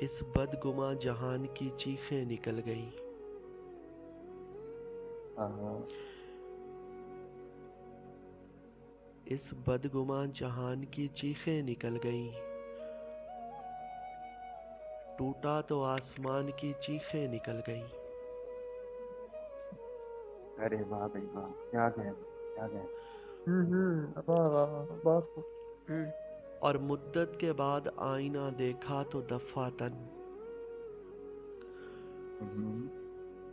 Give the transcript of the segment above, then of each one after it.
اس بدگماں جہان کی چیخیں نکل گئیں۔ اس بدگماں جہان کی چیخیں نکل گئیں، ٹوٹا تو آسمان کی چیخیں نکل گئیں۔ ارے واہ بھائی واہ، کیا گئے کیا گئے۔ واہ واہ واہ، بہت خوب۔ اور مدت کے بعد آئینہ دیکھا تو دفاتن،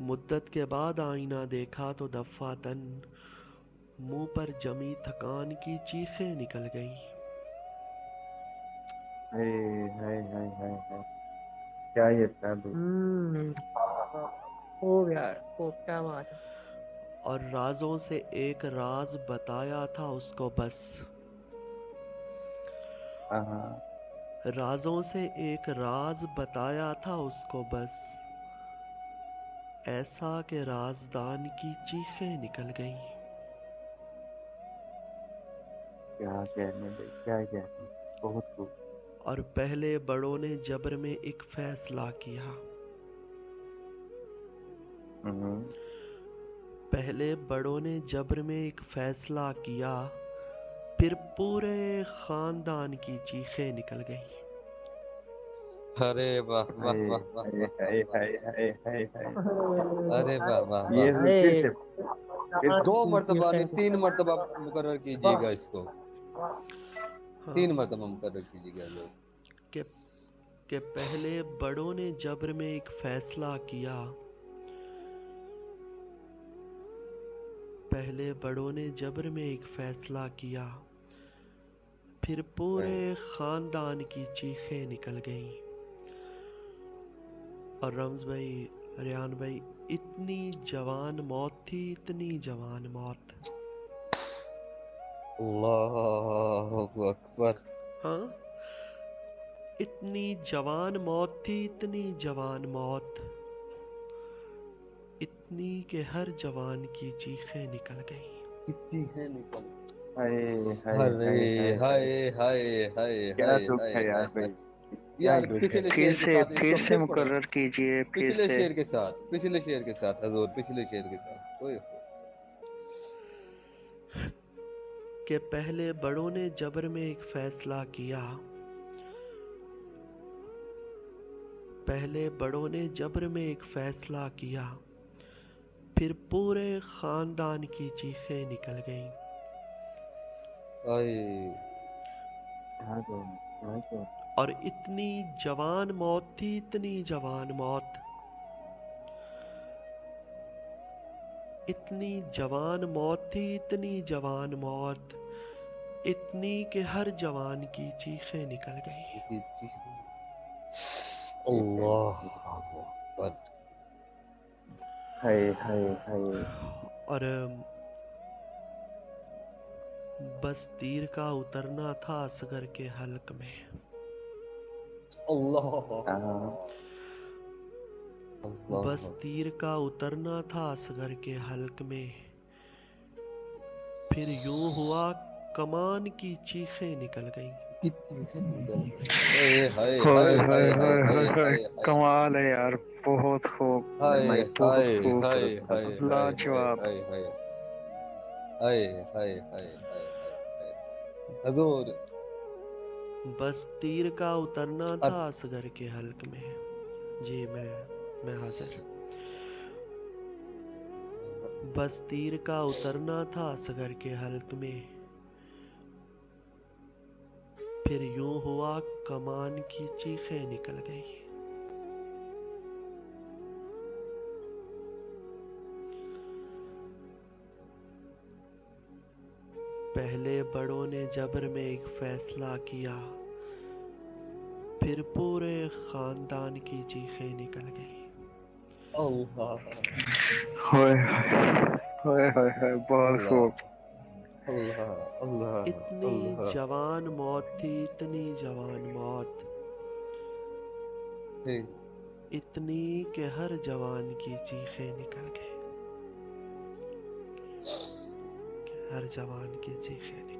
مدت کے بعد آئینہ دیکھا تو دفاتن، منہ پر جمی تھکان کی چیخیں نکل گئیں۔ کیا یہ تھا بھائی۔ خوب یار، خوب، کیا بات ہے۔ اور رازوں سے ایک راز بتایا تھا اس کو بس، رازوں سے ایک راز بتایا تھا اس کو بس، ایسا کہ رازدان کی چیخیں نکل گئیں۔ کیا کہنے بھائی، کیا کہنے، بہت خوب۔ اور پہلے بڑوں نے جبر میں ایک فیصلہ کیا، پہلے بڑوں نے جبر میں ایک فیصلہ کیا، پھر پورے خاندان کی چیخیں نکل گئیں۔ ارے واہ واہ واہ واہ واہ، ارے واہ واہ یہ واہ۔ پھر سے 2 مرتبہ نہیں 3 مرتبہ مقرر کیجیے گا اس کو، 3 مرتبہ مقرر کیجیے گا لوگ۔ کہ پہلے بڑوں نے جبر میں ایک فیصلہ کیا، پہلے بڑوں نے جبر میں ایک فیصلہ کیا، پھر پورے خاندان کی چیخیں نکل گئیں۔ اور رمز بھائی، ریان بھائی، اتنی جوان موت تھی، اتنی جوان موت۔ اللہ اکبر۔ ہاں، اتنی جوان موت تھی، اتنی جوان موت، اتنی کہ ہر جوان کی چیخیں نکل گئیں۔ چیخیں نکل، ہائے ہائے ہائے ہائے کیا ہائے دکھ ہے ہائے یار ہائے۔ بھائی، کیا یار دکھ ہے۔ پچھلے پھر شعر کے سے ساتھ اس پھر کو سے پھر پڑھو، مقرر کیجئے، پھر پچھلے سے۔ شعر کے ساتھ، پچھلے شعر کے ساتھ حضور، پچھلے شعر کے ساتھ۔ اوئے کہ پہلے بڑوں نے جبر میں ایک فیصلہ کیا، پہلے بڑوں نے جبر میں ایک فیصلہ کیا، پھر پورے خاندان کی چیخیں نکل گئیں۔ اور اتنی جوان موت تھی، اتنی جوان موت، اتنی جوان موت تھی، اتنی جوان موت، اتنی کہ ہر جوان کی چیخیں نکل گئی۔ اللہ اکبر۔ اور بس تیر کا اترنا تھا اصغر کے حلق میں، اللہ بس تیر کا اترنا تھا اصغر کے حلق میں، پھر یوں ہوا کمان کی چیخیں نکل گئیں۔ ہائے ہائے ہائے ہائے ہائے، کمال ہے یار، بہت خوب ہائے بھائی، بہت ہائے خوب، ہائے ہائے ہائے لاجواب۔ ہائے ہائے ہائے ہائے ہائے ہائے ہائے۔ حضور بس تیر کا اترنا تھا اصغر کے حلق میں۔ جی میں حاضر۔ بس تیر کا اترنا تھا اصغر کے حلق میں، پھر یوں ہوا کمان کی چیخیں نکل گئی۔ پہلے بڑوں نے جبر میں ایک فیصلہ کیا، پھر پورے خاندان کی چیخیں نکل گئی۔ ہائے ہائے ہائے ہائے، بہت خوب۔ اتنی جوان موت تھی، اتنی جوان موت، اتنی کہ ہر جوان کی چیخیں نکل گئی، ہر جوان کی چیخیں نکل گئی۔